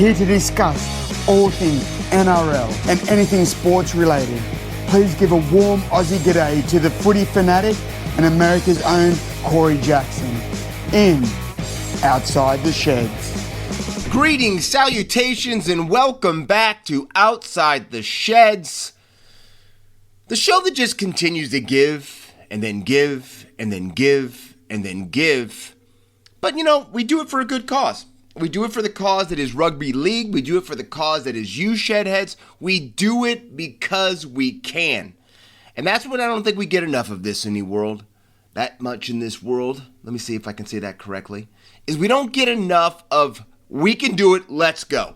here to discuss all things NRL and anything sports related. Please give a warm Aussie g'day to the footy fanatic and America's own Corey Jackson in Outside the Sheds. Greetings, salutations, and welcome back to Outside the Sheds, the show that just continues to give, and then give, and then give, and then give. But you know, we do it for a good cause. We do it for the cause that is rugby league. We do it for the cause that is you, Shedheads. We do it because we can. And that's what I don't think we get enough of this in the world. That much in this world. Let me see if I can say that correctly. Is we don't get enough of we can do it, let's go.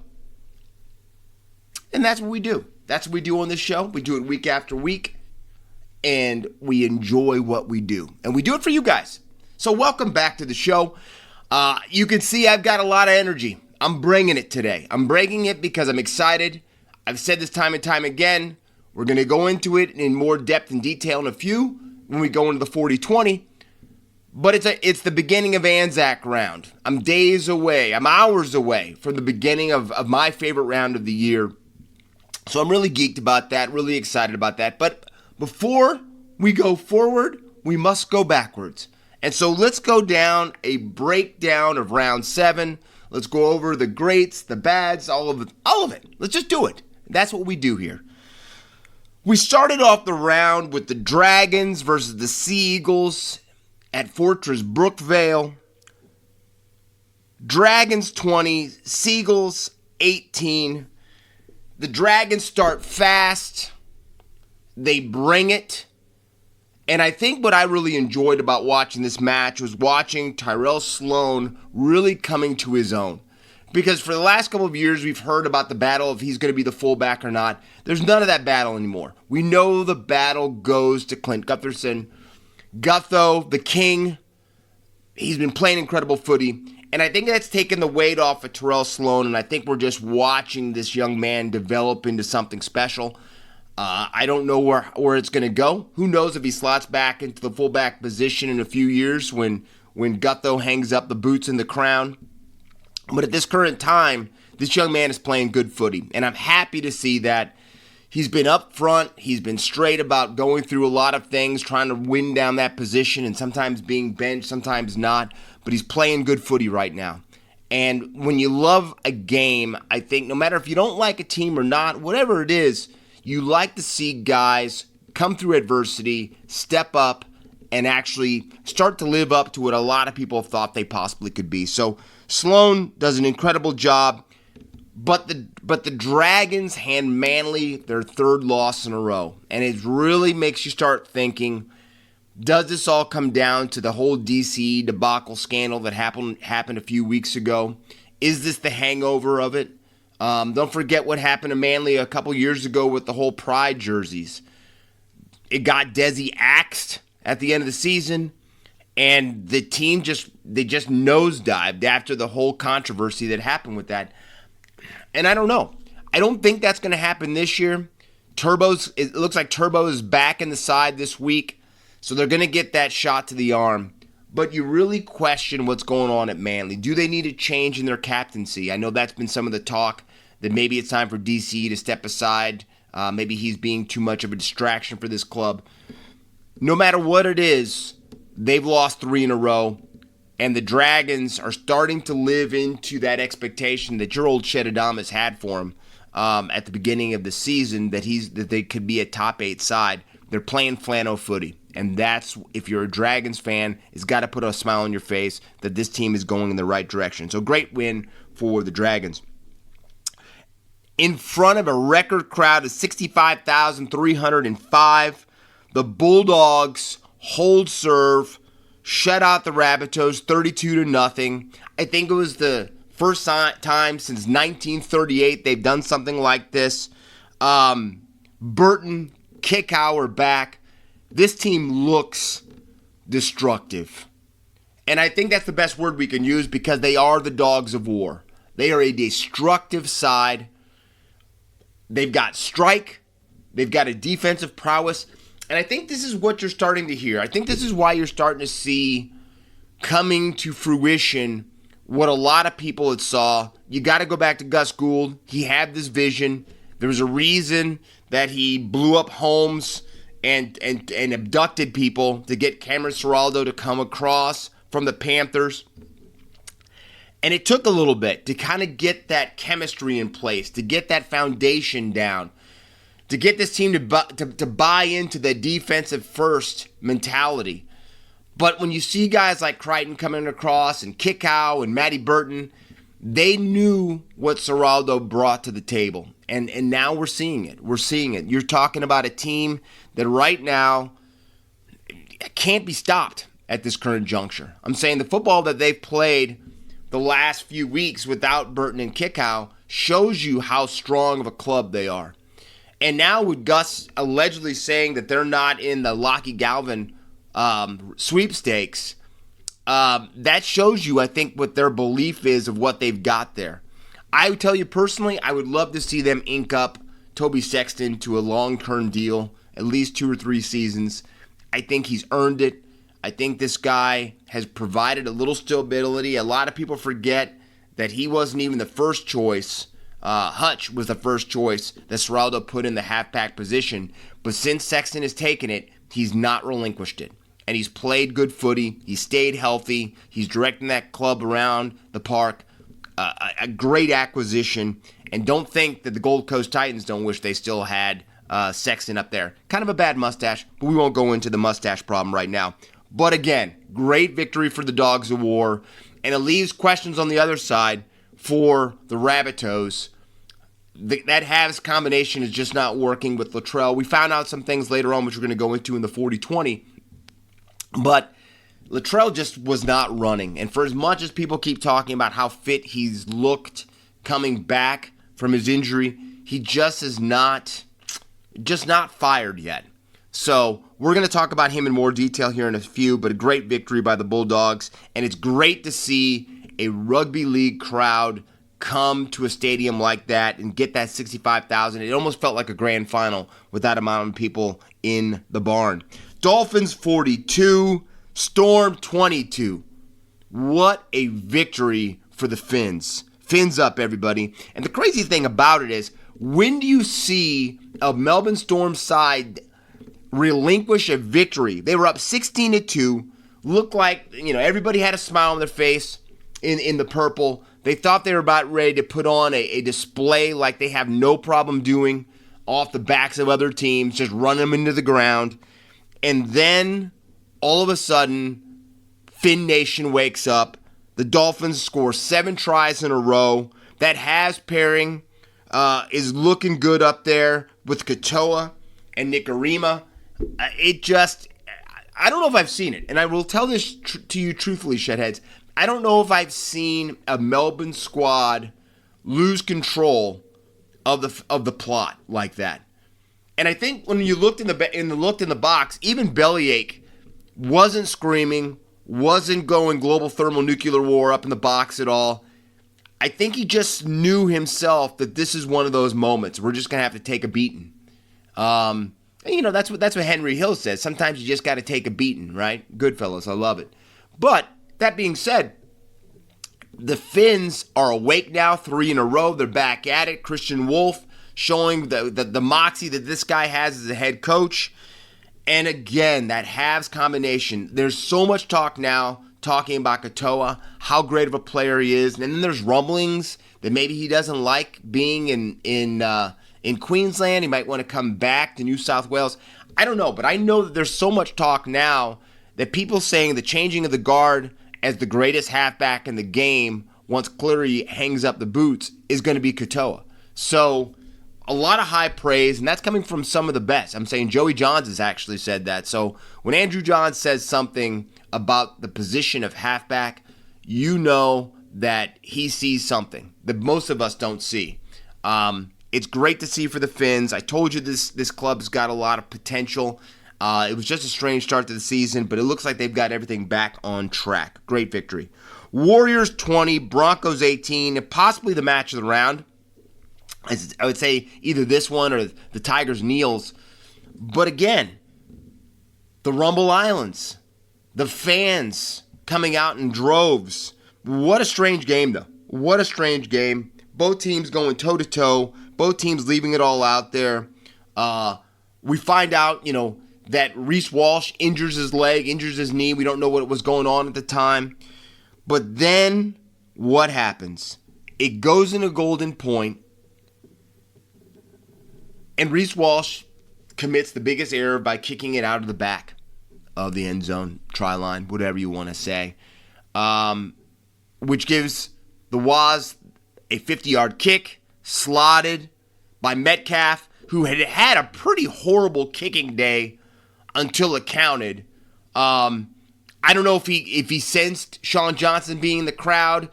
And that's what we do. That's what we do on this show. We do it week after week. And we enjoy what we do. And we do it for you guys. So welcome back to the show. You can see I've got a lot of energy. I'm bringing it today. I'm bringing it because I'm excited. I've said this time and time again. We're going to go into it in more depth and detail in a few when we go into the 40-20. But it's the beginning of Anzac Round. I'm days away. I'm hours away from the beginning of my favorite round of the year. So I'm really geeked about that, really excited about that. But before we go forward, we must go backwards. And so let's go down a breakdown of round 7. Let's go over the greats, the bads, all of it. Let's just do it. That's what we do here. We started off the round with the Dragons versus the Sea Eagles at Fortress Brookvale. Dragons 20, Seagulls 18. The Dragons start fast. They bring it. And I think what I really enjoyed about watching this match was watching Tyrell Sloan really coming to his own. Because for the last couple of years, we've heard about the battle if he's going to be the fullback or not. There's none of that battle anymore. We know the battle goes to Clint Gutherson. Gutho, the king, he's been playing incredible footy. And I think that's taken the weight off of Tyrell Sloan. And I think we're just watching this young man develop into something special. I don't know where it's going to go. Who knows if he slots back into the fullback position in a few years when Gutho hangs up the boots and the crown. But at this current time, this young man is playing good footy. And I'm happy to see that. He's been up front. He's been straight about going through a lot of things, trying to win down that position and sometimes being benched, sometimes not. But he's playing good footy right now. And when you love a game, I think no matter if you don't like a team or not, whatever it is, you like to see guys come through adversity, step up, and actually start to live up to what a lot of people thought they possibly could be. So Sloan does an incredible job, but the Dragons hand Manly their third loss in a row. And it really makes you start thinking, does this all come down to the whole DC debacle scandal that happened a few weeks ago? Is this the hangover of it? Don't forget what happened to Manly a couple years ago with the whole Pride jerseys. It got Desi axed at the end of the season, and the team just nosedived after the whole controversy that happened with that. And I don't know. I don't think that's going to happen this year. It looks like Turbo is back in the side this week, so they're going to get that shot to the arm. But you really question what's going on at Manly. Do they need a change in their captaincy? I know that's been some of the talk, that maybe it's time for DC to step aside. Maybe he's being too much of a distraction for this club. No matter what it is, they've lost 3 in a row. And the Dragons are starting to live into that expectation that your old Shedadamus had for him at the beginning of the season, that they could be a top 8 side. They're playing flannel footy. And that's, if you're a Dragons fan, it's got to put a smile on your face that this team is going in the right direction. So great win for the Dragons. In front of a record crowd of 65,305, the Bulldogs hold serve, shut out the Rabbitohs 32-0. I think it was the first time since 1938 they've done something like this. Burton, Kickower back. This team looks destructive. And I think that's the best word we can use because they are the dogs of war. They are a destructive side. They've got strike. They've got a defensive prowess. And I think this is what you're starting to hear. I think this is why you're starting to see coming to fruition what a lot of people had saw. You got to go back to Gus Gould. He had this vision. There was a reason that he blew up homes and abducted people to get Cameron Ciraldo to come across from the Panthers. And it took a little bit to kind of get that chemistry in place, to get that foundation down, to get this team to buy into the defensive first mentality. But when you see guys like Crichton coming across and Kickow and Matty Burton, they knew what Ciraldo brought to the table. And now we're seeing it. We're seeing it. You're talking about a team that right now can't be stopped at this current juncture. I'm saying the football that they've played the last few weeks without Burton and Kickow shows you how strong of a club they are. And now with Gus allegedly saying that they're not in the Lockie Galvin sweepstakes, that shows you, I think, what their belief is of what they've got there. I would tell you personally, I would love to see them ink up Toby Sexton to a long-term deal, at least 2 or 3 seasons. I think he's earned it. I think this guy has provided a little stability. A lot of people forget that he wasn't even the first choice. Hutch was the first choice that Ciraldo put in the halfback position. But since Sexton has taken it, he's not relinquished it. And he's played good footy. He's stayed healthy. He's directing that club around the park. A great acquisition. And don't think that the Gold Coast Titans don't wish they still had Sexton up there. Kind of a bad mustache, but we won't go into the mustache problem right now. But again, great victory for the Dogs of War. And it leaves questions on the other side for the Rabbitohs. That halves combination is just not working with Latrell. We found out some things later on, which we're going to go into in the 40-20. But Latrell just was not running. And for as much as people keep talking about how fit he's looked coming back from his injury, he just is not fired yet. So we're going to talk about him in more detail here in a few, but a great victory by the Bulldogs. And it's great to see a rugby league crowd come to a stadium like that and get that 65,000. It almost felt like a grand final with that amount of people in the barn. Dolphins 42, Storm 22. What a victory for the Finns. Fins up, everybody. And the crazy thing about it is, when do you see a Melbourne Storm side relinquish a victory? They were up 16-2. Looked like, everybody had a smile on their face in the purple. They thought they were about ready to put on a display like they have no problem doing off the backs of other teams, just run them into the ground. And then, all of a sudden, Finn Nation wakes up. The Dolphins score 7 tries in a row. That Habs pairing is looking good up there with Katoa and Nicarima. I don't know if I've seen it. And I will tell this to you truthfully, Shedheads. I don't know if I've seen a Melbourne squad lose control of the plot like that. And I think when you looked in the box, even Bellyache wasn't screaming, wasn't going global thermonuclear war up in the box at all. I think he just knew himself that this is one of those moments. We're just gonna have to take a beating. That's what Henry Hill says. Sometimes you just got to take a beating, right? Goodfellas, I love it. But that being said, the Finns are awake now, 3 in a row. They're back at it. Christian Wolf showing the moxie that this guy has as a head coach. And again, that halves combination. There's so much talk now talking about Katoa, how great of a player he is. And then there's rumblings that maybe he doesn't like being in Queensland. He might want to come back to New South Wales. I don't know, but I know that there's so much talk now that people saying the changing of the guard as the greatest halfback in the game once Cleary hangs up the boots is going to be Katoa. So a lot of high praise, and that's coming from some of the best. I'm saying Joey Johns has actually said that. So when Andrew Johns says something about the position of halfback, you know that he sees something that most of us don't see. It's great to see for the Finns. I told you this club's got a lot of potential. It was just a strange start to the season, but it looks like they've got everything back on track. Great victory. Warriors 20, Broncos 18, possibly the match of the round. I would say either this one or the Tigers-Neils. But again, the Rumble Islands, the fans coming out in droves What a strange game, though. What a strange game. Both teams going toe-to-toe. Both teams leaving it all out there. We find out, that Reece Walsh injures his leg, injures his knee. We don't know what was going on at the time. But then what happens? It goes into Golden Point, and Reece Walsh commits the biggest error by kicking it out of the back of the end zone, try line, whatever you want to say, which gives the Waz a 50-yard kick, slotted by Metcalf, who had had a pretty horrible kicking day until it counted. I don't know if he sensed Sean Johnson being in the crowd,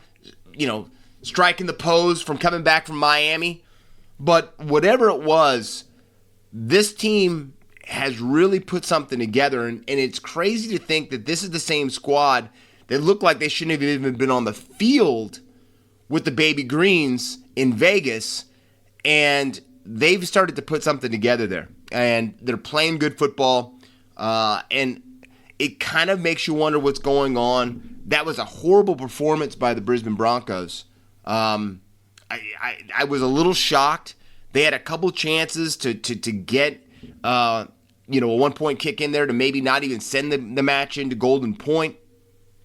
striking the pose from coming back from Miami. But whatever it was, this team has really put something together, and it's crazy to think that this is the same squad that looked like they shouldn't have even been on the field with the Baby Greens in Vegas, and they've started to put something together there, and they're playing good football, and it kind of makes you wonder what's going on. That was a horrible performance by the Brisbane Broncos. I was a little shocked. They had a couple chances to get a 1-point kick in there to maybe not even send the match into Golden Point.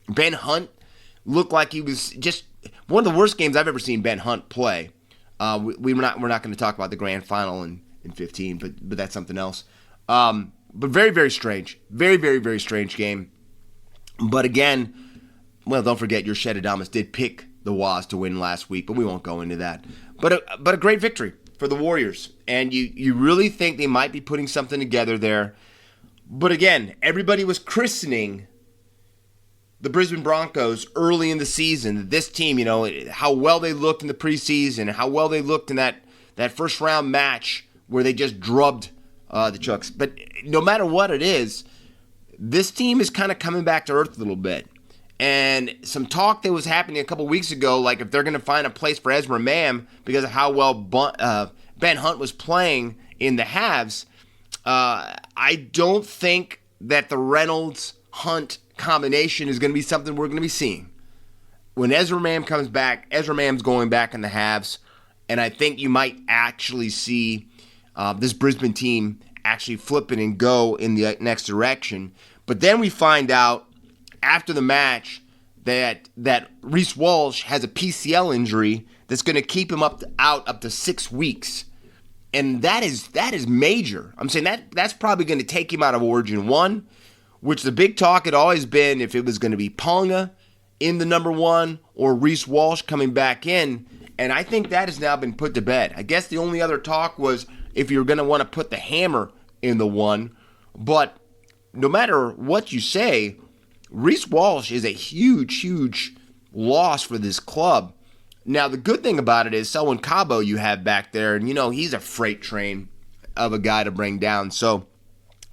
Ben Hunt looked like he was just one of the worst games I've ever seen Ben Hunt play. We're not going to talk about the grand final in 15, but that's something else. But very, very strange. Very, very, very strange game. But again, don't forget your Shedadamus did pick the Waz to win last week, but we won't go into that. But a great victory for the Warriors. And you really think they might be putting something together there. But again, everybody was christening the Brisbane Broncos early in the season. This team, how well they looked in the preseason, how well they looked in that first round match where they just drubbed the Chucks. But no matter what it is, this team is kind of coming back to earth a little bit. And some talk that was happening a couple weeks ago, like if they're going to find a place for Ezra Mam because of how well Ben Hunt was playing in the halves, I don't think that the Reynolds-Hunt combination is going to be something we're going to be seeing. When Ezra Mam comes back, Ezra Mam's going back in the halves, and I think you might actually see this Brisbane team actually flip it and go in the next direction. But then we find out after the match that Reece Walsh has a PCL injury that's going to keep him out up to 6 weeks. And that is major. I'm saying that's probably going to take him out of Origin 1, which the big talk had always been if it was going to be Ponga in the number 1 or Reece Walsh coming back in. And I think that has now been put to bed. I guess the only other talk was if you're going to want to put the Hammer in the 1. But no matter what you say, Reece Walsh is a huge, huge loss for this club. Now, the good thing about it is Selwyn Cabo you have back there, and he's a freight train of a guy to bring down. So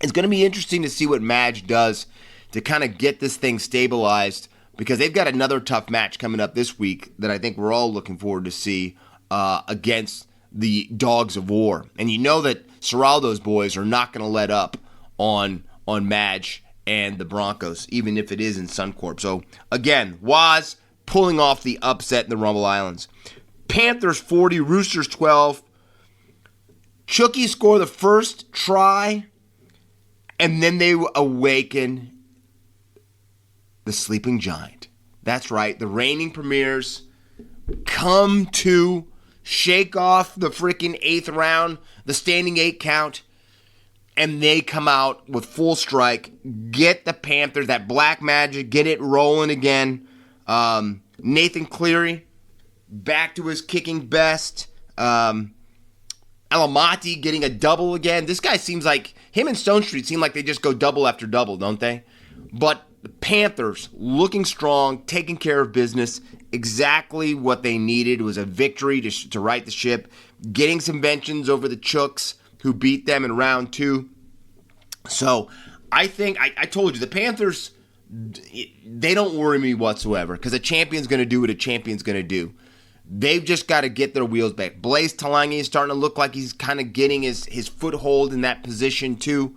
it's going to be interesting to see what Madge does to kind of get this thing stabilized, because they've got another tough match coming up this week that I think we're all looking forward to see against the Dogs of War. And you know that Serraldo's boys are not going to let up on Madge and the Broncos, even if it is in Suncorp. So, again, Waz pulling off the upset in the Rumble Islands. Panthers 40, Roosters 12. Chookie score the first try, and then they awaken the sleeping giant. That's right, the reigning premiers come to shake off the freaking 8th round, the standing 8 count, and they come out with full strike, get the Panthers, that black magic, get it rolling again. Nathan Cleary, back to his kicking best. Alamati getting a double again. This guy seems like, him and Stone Street seem like they just go double after double, don't they? But the Panthers looking strong, taking care of business. Exactly what they needed was a victory to right the ship, getting some vengeance over the Chooks, who beat them in round 2. So I think, I told you, the Panthers, they don't worry me whatsoever, because a champion's going to do what a champion's going to do. They've just got to get their wheels back. Blaise Talangi is starting to look like he's kind of getting his foothold in that position too,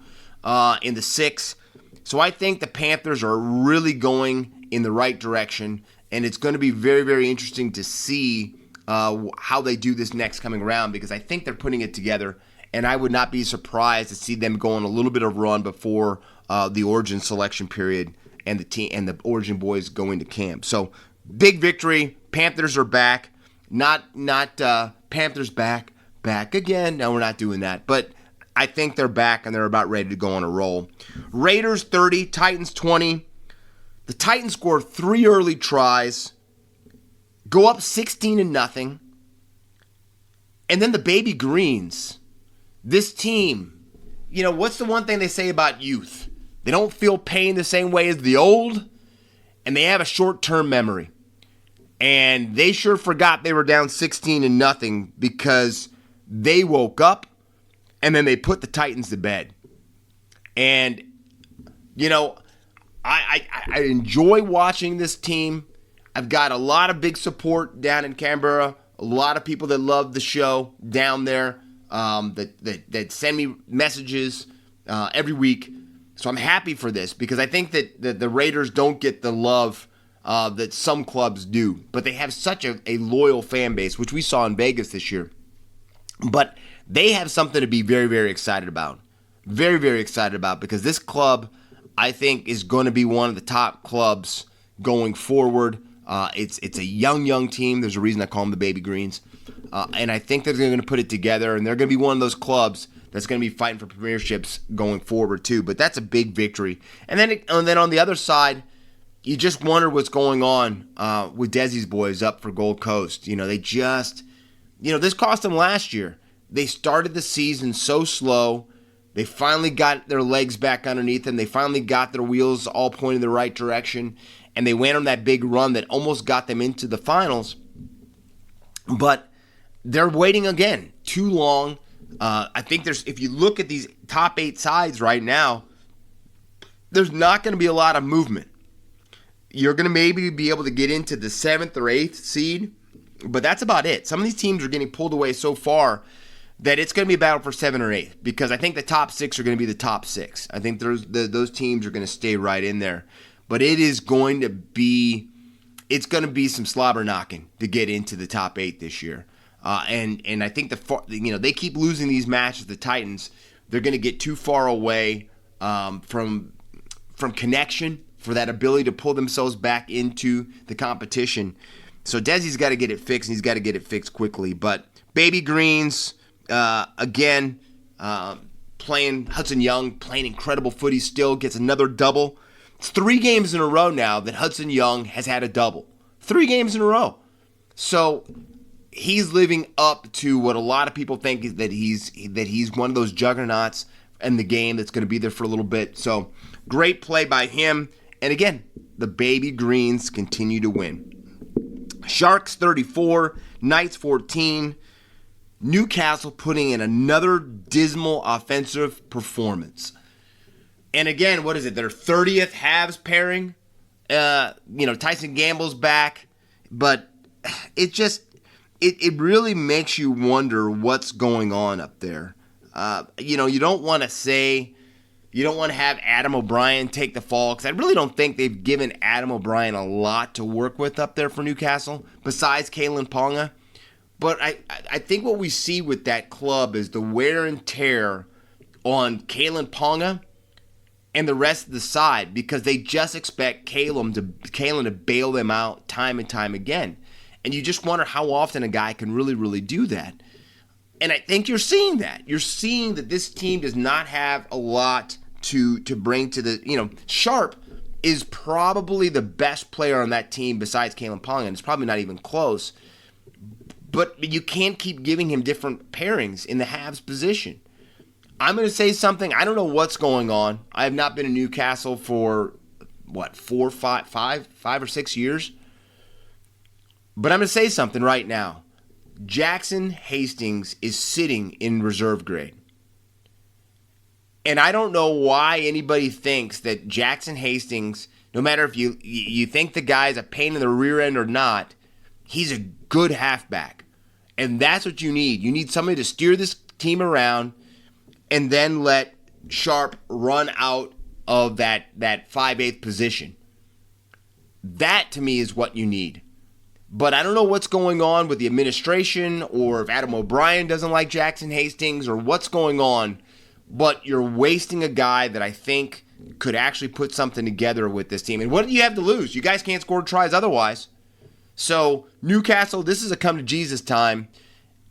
in the 6. So I think the Panthers are really going in the right direction, and it's going to be very, very interesting to see how they do this next coming round, because I think they're putting it together, and I would not be surprised to see them go on a little bit of run before the Origin selection period and the team and the Origin boys go into camp. So big victory. Panthers are back. Not Panthers back again. No, we're not doing that. But I think they're back and they're about ready to go on a roll. Raiders 30, Titans 20. The Titans score 3 early tries, go up 16-0, and then the baby greens. This team, what's the one thing they say about youth? They don't feel pain the same way as the old, and they have a short-term memory. And they sure forgot they were down 16-0 because they woke up and then they put the Titans to bed. And, I enjoy watching this team. I've got a lot of big support down in Canberra, a lot of people that love the show down there that send me messages every week. So I'm happy for this because I think that the Raiders don't get the love that some clubs do. But they have such a loyal fan base, which we saw in Vegas this year. But they have something to be very, very excited about. Very, very excited about, because this club, I think, is going to be one of the top clubs going forward. It's a young team. There's a reason I call them the Baby Greens. And I think they're going to put it together, and they're going to be one of those clubs that's going to be fighting for premierships going forward too. But that's a big victory. And then on the other side, you just wonder what's going on with Desi's boys up for Gold Coast. They just, this cost them last year. They started the season so slow. They finally got their legs back underneath them. They finally got their wheels all pointing the right direction. And they went on that big run that almost got them into the finals. But they're waiting again too long. I think if you look at these top 8 sides right now, there's not going to be a lot of movement. You're going to maybe be able to get into the 7th or 8th seed, but that's about it. Some of these teams are getting pulled away so far that it's going to be a battle for 7 or 8, because I think the top 6 are going to be the top 6. I think those teams are going to stay right in there. But it's going to be some slobber knocking to get into the top 8 this year. And I think they keep losing these matches. The Titans, they're going to get too far away from connection for that ability to pull themselves back into the competition. So Desi's got to get it fixed, and he's got to get it fixed quickly. But Baby Greens, again, playing Hudson Young, playing incredible footy still, gets another double. It's 3 games in a row now that Hudson Young has had a double. 3 games in a row. So he's living up to what a lot of people think is that he's one of those juggernauts in the game that's going to be there for a little bit. So great play by him. And again, the Baby Greens continue to win. Sharks 34, Knights 14. Newcastle putting in another dismal offensive performance. And again, what is it? Their 30th halves pairing. Tyson Gamble's back. But it really makes you wonder what's going on up there. You don't want to have Adam O'Brien take the fall, because I really don't think they've given Adam O'Brien a lot to work with up there for Newcastle, besides Kalen Ponga. But I think what we see with that club is the wear and tear on Kalen Ponga and the rest of the side, because they just expect Kalen to bail them out time and time again. And you just wonder how often a guy can really, really do that. And I think you're seeing that. You're seeing that this team does not have a lot to bring to the, Sharp is probably the best player on that team besides Kalen Ponga, and it's probably not even close. But you can't keep giving him different pairings in the halves position. I'm going to say something. I don't know what's going on. I have not been in Newcastle for, 5 or 6 years? But I'm going to say something right now. Jackson Hastings is sitting in reserve grade. And I don't know why anybody thinks that Jackson Hastings, no matter if you think the guy's a pain in the rear end or not, he's a good halfback. And that's what you need. You need somebody to steer this team around and then let Sharp run out of that 5/8 position. That, to me, is what you need. But I don't know what's going on with the administration, or if Adam O'Brien doesn't like Jackson Hastings, or what's going on. But you're wasting a guy that I think could actually put something together with this team. And what do you have to lose? You guys can't score tries otherwise. So Newcastle, this is a come to Jesus time.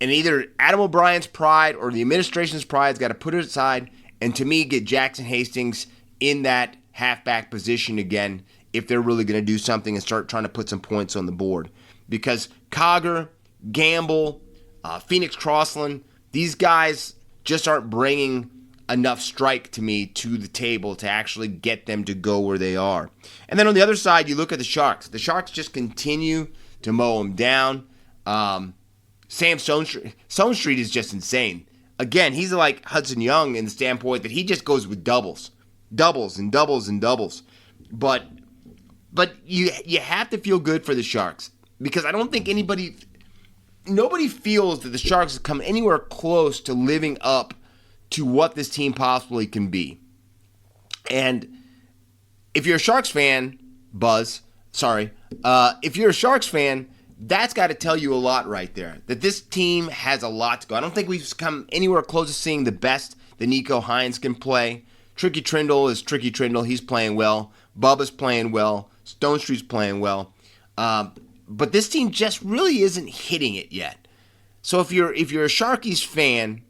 And either Adam O'Brien's pride or the administration's pride's got to put it aside and, to me, get Jackson Hastings in that halfback position again if they're really going to do something and start trying to put some points on the board. Because Cogger, Gamble, Phoenix Crossland, these guys just aren't bringing enough strike to me to the table to actually get them to go where they are. And then on the other side, you look at the Sharks. The Sharks just continue to mow them down. Sam Stonestreet is just insane. Again, he's like Hudson Young in the standpoint that he just goes with doubles and doubles and doubles. But you have to feel good for the Sharks, because I don't think nobody feels that the Sharks have come anywhere close to living up to what this team possibly can be. And if you're a Sharks fan, if you're a Sharks fan, that's got to tell you a lot right there, that this team has a lot to go. I don't think we've come anywhere close to seeing the best that Nico Hines can play. Tricky Trindle is Tricky Trindle. He's playing well. Bubba's playing well. Stonestreet's playing well. But this team just really isn't hitting it yet. So if you're a Sharkies fan,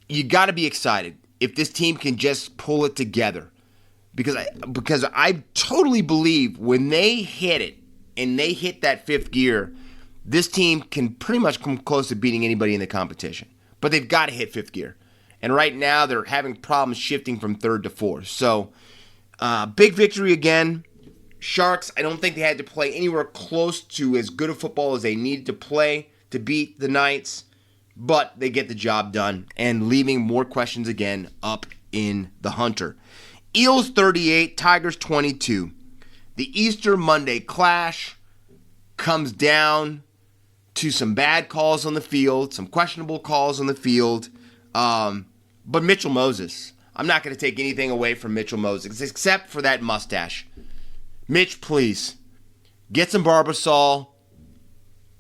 you got to be excited if this team can just pull it together. Because I totally believe when they hit it, and they hit that fifth gear, this team can pretty much come close to beating anybody in the competition. But they've got to hit fifth gear. And right now, they're having problems shifting from third to fourth. So, big victory again. Sharks, I don't think they had to play anywhere close to as good a football as they needed to play to beat the Knights. But they get the job done, and leaving more questions again up in the Hunter. Eels 38, Tigers 22. The Easter Monday clash comes down to some bad calls on the field, some questionable calls on the field. But Mitchell Moses, I'm not going to take anything away from Mitchell Moses except for that mustache. Mitch, please, get some Barbasol,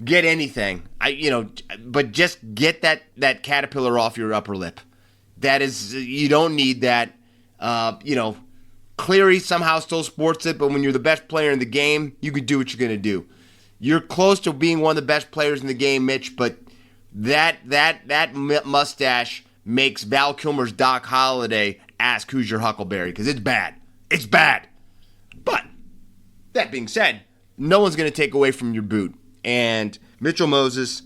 get anything. But just get that caterpillar off your upper lip. That is, you don't need that. Cleary somehow still sports it, but when you're the best player in the game, you can do what you're going to do. You're close to being one of the best players in the game, Mitch, but that mustache makes Val Kilmer's Doc Holliday ask who's your Huckleberry, because it's bad. It's bad. But that being said, no one's going to take away from your boot. And Mitchell Moses,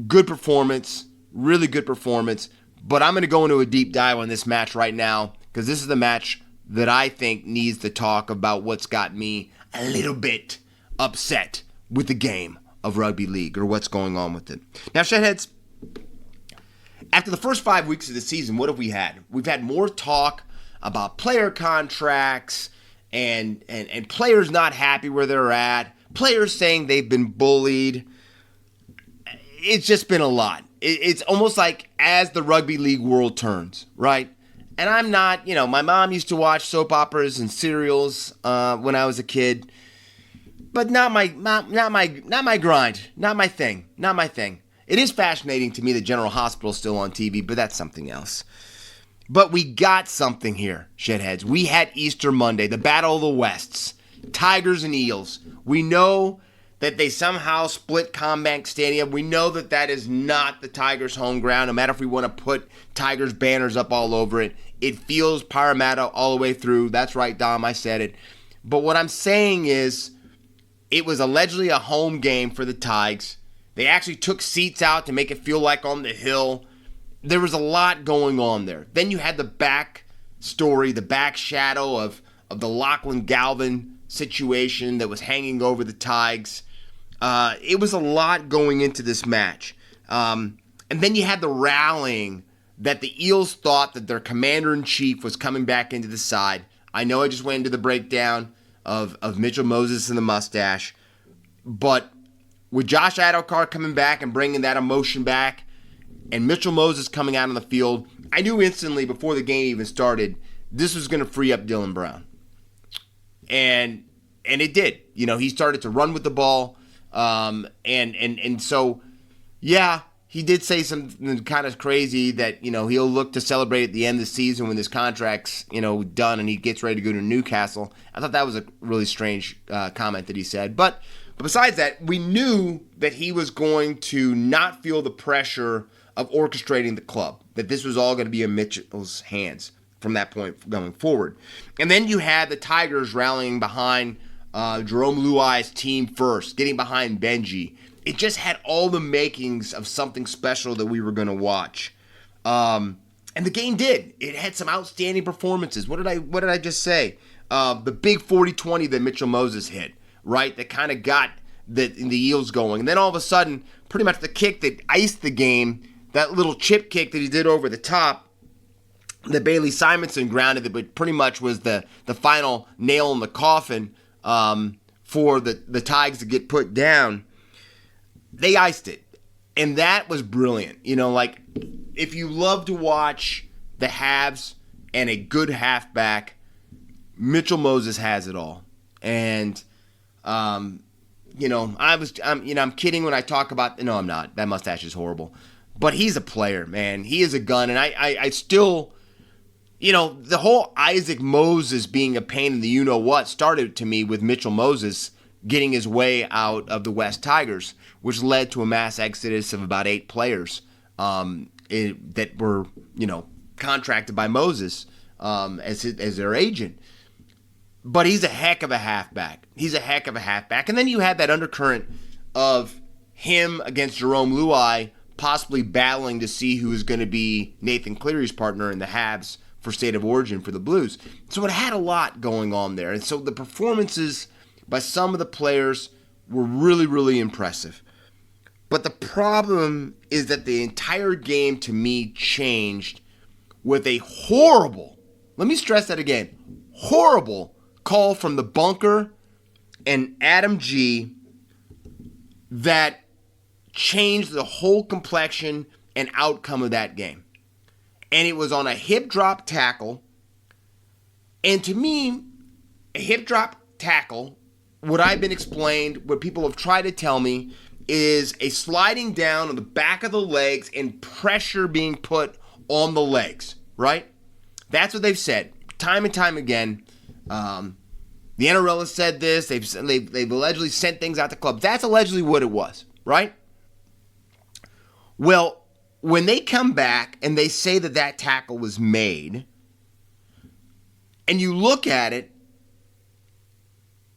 good performance, really good performance. But I'm going to go into a deep dive on this match right now, because this is the match that I think needs to talk about what's got me a little bit upset with the game of rugby league, or what's going on with it. Now, Shedheads, after the first 5 weeks of the season, what have we had? We've had more talk about player contracts and players not happy where they're at, players saying they've been bullied. It's just been a lot. It's almost like as the rugby league world turns, right? And I'm not, my mom used to watch soap operas and serials when I was a kid, but not my grind, not my thing. It is fascinating to me that General Hospital's still on TV, but that's something else. But we got something here, Shedheads. We had Easter Monday, the Battle of the Wests, Tigers and Eels. We know that they somehow split Combank Stadium. We know that is not the Tigers' home ground, no matter if we want to put Tigers banners up all over it. It feels Parramatta all the way through. That's right, Dom, I said it. But what I'm saying is it was allegedly a home game for the Tigers. They actually took seats out to make it feel like on the hill. There was a lot going on there. Then you had the back story, the back shadow of the Lachlan Galvin situation that was hanging over the Tigers. It was a lot going into this match. And then you had the rallying that the Eels thought that their commander-in-chief was coming back into the side. I know I just went into the breakdown of Mitchell Moses and the mustache, but with Josh Adokar coming back and bringing that emotion back, and Mitchell Moses coming out on the field, I knew instantly before the game even started, this was going to free up Dylan Brown. And it did. He started to run with the ball. And so, yeah, he did say something kind of crazy that, he'll look to celebrate at the end of the season when his contract's, done and he gets ready to go to Newcastle. I thought that was a really strange comment that he said. But besides that, we knew that he was going to not feel the pressure of orchestrating the club, that this was all going to be in Mitchell's hands from that point going forward. And then you had the Tigers rallying behind Jerome Luai's team first, getting behind Benji. It just had all the makings of something special that we were going to watch. And the game did. It had some outstanding performances. What did I just say? The big 40-20 that Mitchell Moses hit, right? That kind of got the Eels going. And then all of a sudden, pretty much the kick that iced the game, that little chip kick that he did over the top, that Bailey Simonson grounded, but pretty much was the final nail in the coffin for the Tigers to get put down. They iced it, and that was brilliant. If you love to watch the halves and a good halfback, Mitchell Moses has it all. And I'm kidding when I talk about. No, I'm not. That mustache is horrible, but he's a player, man. He is a gun, and I still. The whole Isaac Moses being a pain in the you-know-what started to me with Mitchell Moses getting his way out of the West Tigers, which led to a mass exodus of about 8 players that were, contracted by Moses as their agent. But he's a heck of a halfback. And then you had that undercurrent of him against Jerome Luai possibly battling to see who was going to be Nathan Cleary's partner in the halves for State of Origin for the Blues. So it had a lot going on there. And so the performances by some of the players were really, really impressive. But the problem is that the entire game, to me, changed with a horrible, let me stress that again, horrible call from the bunker and Adam G that changed the whole complexion and outcome of that game. And it was on a hip drop tackle. And to me, a hip drop tackle, what I've been explained, what people have tried to tell me, is a sliding down on the back of the legs and pressure being put on the legs, right? That's what they've said time and time again. The NRL has said this. They've allegedly sent things out to clubs. That's allegedly what it was, right? Well, when they come back and they say that tackle was made, and you look at it,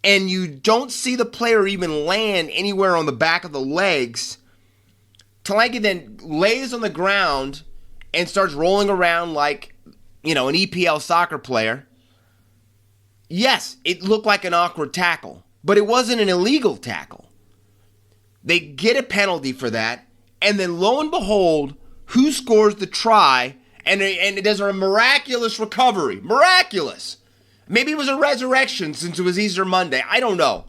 and you don't see the player even land anywhere on the back of the legs, Talanka then lays on the ground and starts rolling around like, an EPL soccer player. Yes, it looked like an awkward tackle, but it wasn't an illegal tackle. They get a penalty for that. And then lo and behold, who scores the try? And it does a miraculous recovery. Miraculous. Maybe it was a resurrection since it was Easter Monday. I don't know.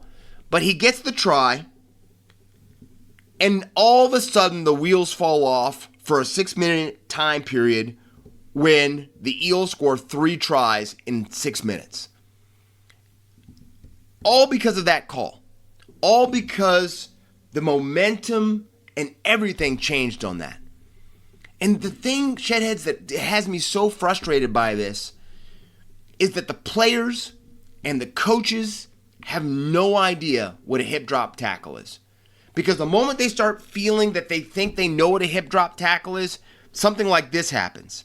But he gets the try. And all of a sudden, the wheels fall off for a 6-minute time period when the Eels score 3 tries in 6 minutes. All because of that call. All because the momentum and everything changed on that. And the thing, Shedheads, that has me so frustrated by this is that the players and the coaches have no idea what a hip drop tackle is. Because the moment they start feeling that they think they know what a hip drop tackle is, something like this happens.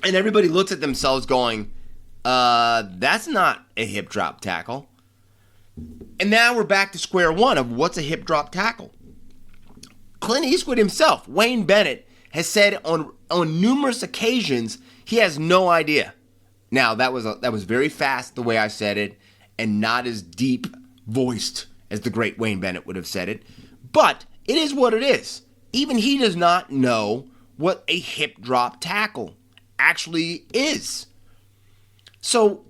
And everybody looks at themselves going, that's not a hip drop tackle. And now we're back to square one of what's a hip drop tackle. Clint Eastwood himself, Wayne Bennett, has said on numerous occasions he has no idea. Now, that was very fast the way I said it and not as deep voiced as the great Wayne Bennett would have said it. But it is what it is. Even he does not know what a hip drop tackle actually is. So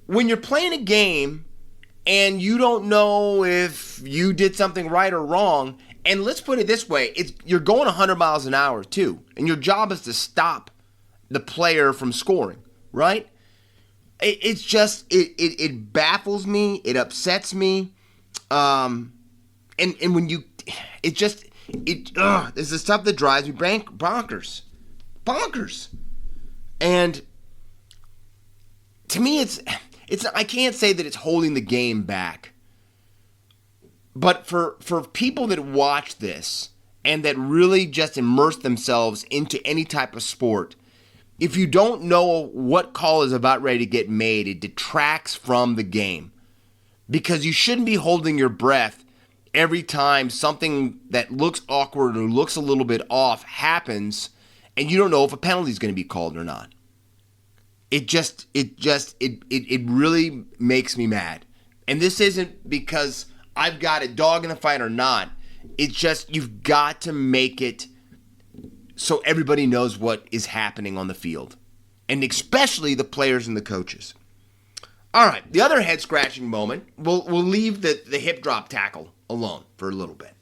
when you're playing a game and you don't know if you did something right or wrong, and let's put it this way, you're going 100 miles an hour too, and your job is to stop the player from scoring, right? It's just it baffles me. It upsets me. And when you, this is the stuff that drives me bonkers. And to me, it's I can't say that it's holding the game back. But for people that watch this and that really just immerse themselves into any type of sport, if you don't know what call is about ready to get made, it detracts from the game. Because you shouldn't be holding your breath every time something that looks awkward or looks a little bit off happens and you don't know if a penalty is going to be called or not. It really makes me mad. And this isn't because I've got a dog in the fight or not. It's just you've got to make it so everybody knows what is happening on the field. And especially the players and the coaches. All right, the other head-scratching moment, we'll leave the hip drop tackle alone for a little bit.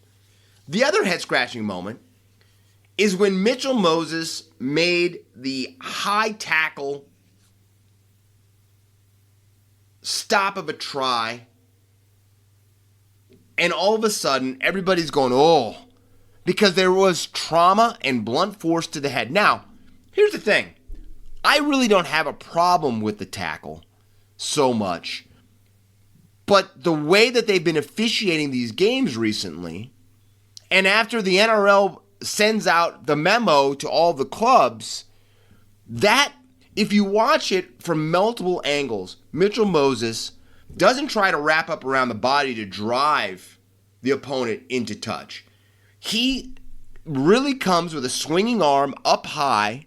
The other head-scratching moment is when Mitchell Moses made the high tackle stop of a try, and all of a sudden, everybody's going, oh, because there was trauma and blunt force to the head. Now, here's the thing. I really don't have a problem with the tackle so much, but the way that they've been officiating these games recently, and after the NRL sends out the memo to all the clubs, that, if you watch it from multiple angles, Mitchell Moses doesn't try to wrap up around the body to drive the opponent into touch. He really comes with a swinging arm up high,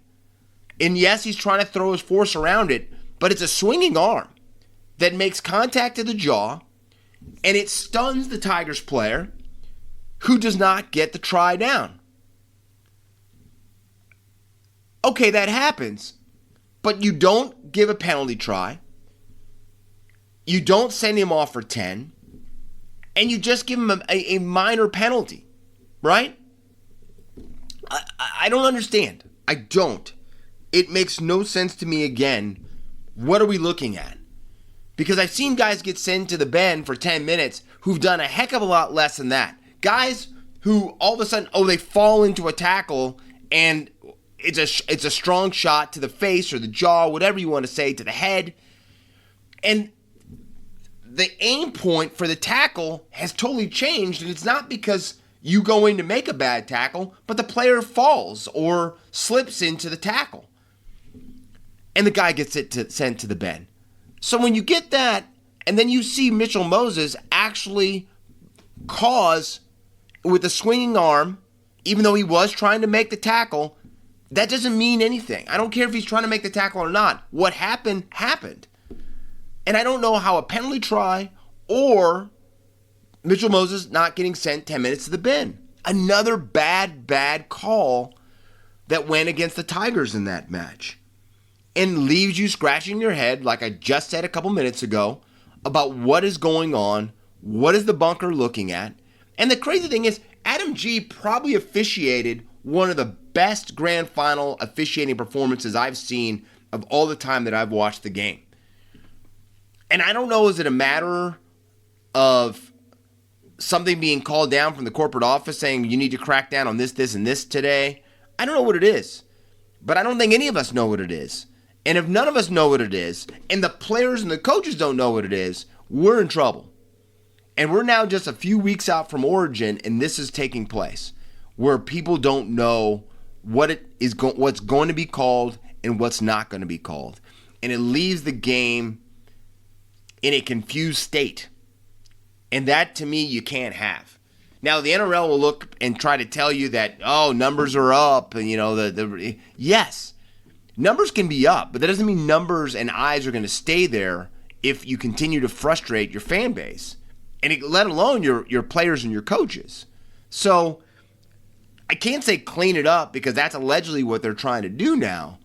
and yes, he's trying to throw his force around it, but it's a swinging arm that makes contact to the jaw, and it stuns the Tigers player who does not get the try down. Okay, that happens, but you don't give a penalty try, you don't send him off for 10, and you just give him a minor penalty, right? I don't understand. I don't. It makes no sense to me again. What are we looking at? Because I've seen guys get sent to the bin for 10 minutes who've done a heck of a lot less than that. Guys who all of a sudden, they fall into a tackle and it's a strong shot to the face or the jaw, whatever you want to say, to the head. And the aim point for the tackle has totally changed, and it's not because you go in to make a bad tackle, but the player falls or slips into the tackle. And the guy gets sent to the bin. So when you get that, and then you see Mitchell Moses actually cause, with a swinging arm, even though he was trying to make the tackle, that doesn't mean anything. I don't care if he's trying to make the tackle or not. What happened, happened. And I don't know how a penalty try or Mitchell Moses not getting sent 10 minutes to the bin. Another bad call that went against the Tigers in that match. And leaves you scratching your head, like I just said a couple minutes ago, about what is going on, what is the bunker looking at. And the crazy thing is, Adam G probably officiated one of the best grand final officiating performances I've seen of all the time that I've watched the game. And I don't know, is it a matter of something being called down from the corporate office saying you need to crack down on this, and this today? I don't know what it is. But I don't think any of us know what it is. And if none of us know what it is, and the players and the coaches don't know what it is, we're in trouble. And we're now just a few weeks out from Origin, and this is taking place, where people don't know what's going to be called and what's not going to be called. And it leaves the game in a confused state. And that, to me, you can't have. Now, the NRL will look and try to tell you that, numbers are up, and, yes, numbers can be up, but that doesn't mean numbers and eyes are going to stay there if you continue to frustrate your fan base, and let alone your players and your coaches. So I can't say clean it up because that's allegedly what they're trying to do now,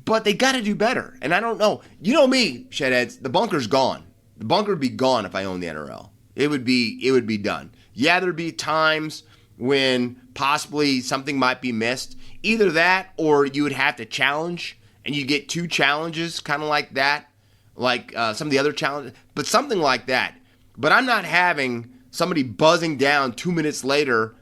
but they got to do better. And I don't know. You know me, Shedheads, the bunker's gone. The bunker would be gone if I owned the NRL. It would be done. Yeah, there'd be times when possibly something might be missed. Either that or you would have to challenge, and you get 2 challenges kind of like that like some of the other challenges, but something like that. But I'm not having somebody buzzing down 2 minutes later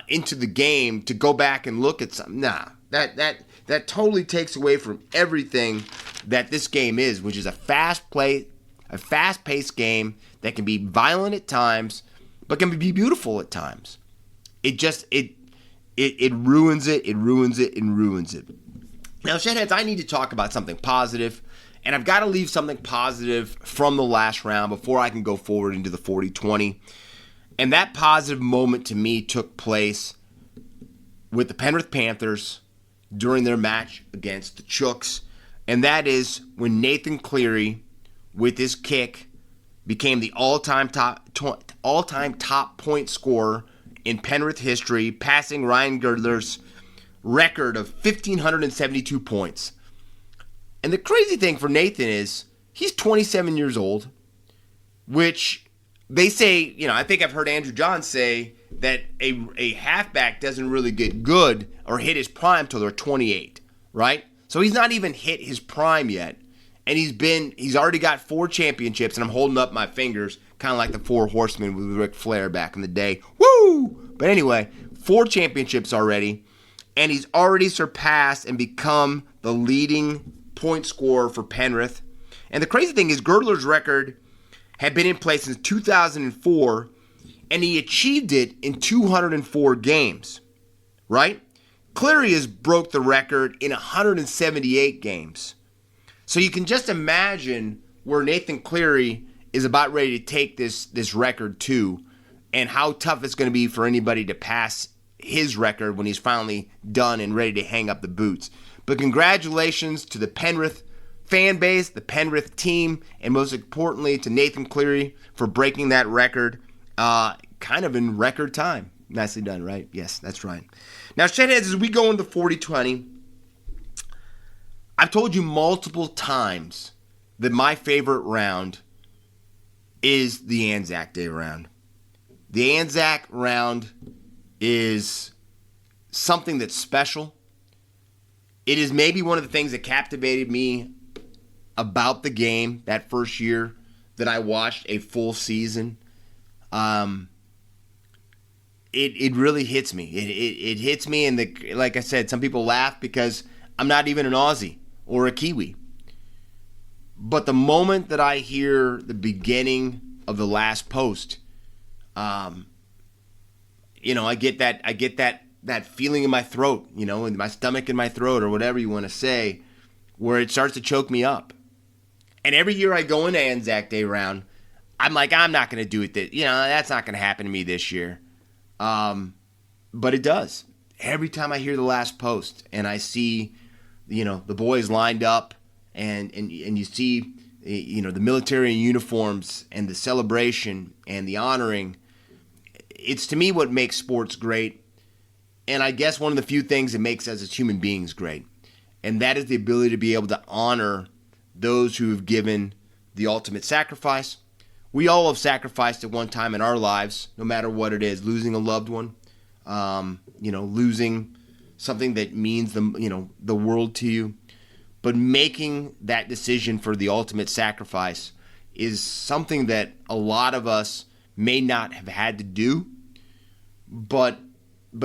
into the game to go back and look at something. Nah, that totally takes away from everything that this game is, which is a fast-paced game that can be violent at times, but can be beautiful at times. It ruins it. It ruins it and ruins it. Now, Shedheads, I need to talk about something positive, and I've got to leave something positive from the last round before I can go forward into the 40-20. And that positive moment to me took place with the Penrith Panthers during their match against the Chooks, and that is when Nathan Cleary, with his kick, became the all-time top point scorer in Penrith history, passing Ryan Girdler's record of 1,572 points. And the crazy thing for Nathan is he's 27 years old, which they say, I think I've heard Andrew Johns say that a halfback doesn't really get good or hit his prime till they're 28, right? So he's not even hit his prime yet. And he's already got 4 championships, and I'm holding up my fingers, kind of like the 4 Horsemen with Ric Flair back in the day. Woo! But anyway, 4 championships already, and he's already surpassed and become the leading point scorer for Penrith. And the crazy thing is Girdler's record had been in place since 2004, and he achieved it in 204 games, right? Cleary has broke the record in 178 games. So you can just imagine where Nathan Cleary is about ready to take this record to, and how tough it's going to be for anybody to pass his record when he's finally done and ready to hang up the boots. But congratulations to the Penrith fan base, the Penrith team, and most importantly to Nathan Cleary for breaking that record kind of in record time. Nicely done, right? Yes, that's right. Now, Shedheads, as we go into 40-20, I've told you multiple times that my favorite round is the Anzac Day round. The Anzac round is something that's special. It is maybe one of the things that captivated me about the game that first year that I watched a full season. It really hits me. It hits me, and like I said, some people laugh because I'm not even an Aussie or a Kiwi. But the moment that I hear the beginning of the last post, I get that feeling in my throat, in my stomach, in my throat, or whatever you want to say, where it starts to choke me up. And every year I go into Anzac Day round, I'm like, I'm not going to do it. That's not going to happen to me this year. But it does. Every time I hear the last post and I see, the boys lined up and you see, the military uniforms and the celebration and the honoring, it's to me what makes sports great. And I guess one of the few things it makes us as human beings great. And that is the ability to be able to honor those who have given the ultimate sacrifice. We all have sacrificed at one time in our lives, no matter what it is, losing a loved one, losing something that means the world to you. But making that decision for the ultimate sacrifice is something that a lot of us may not have had to do, but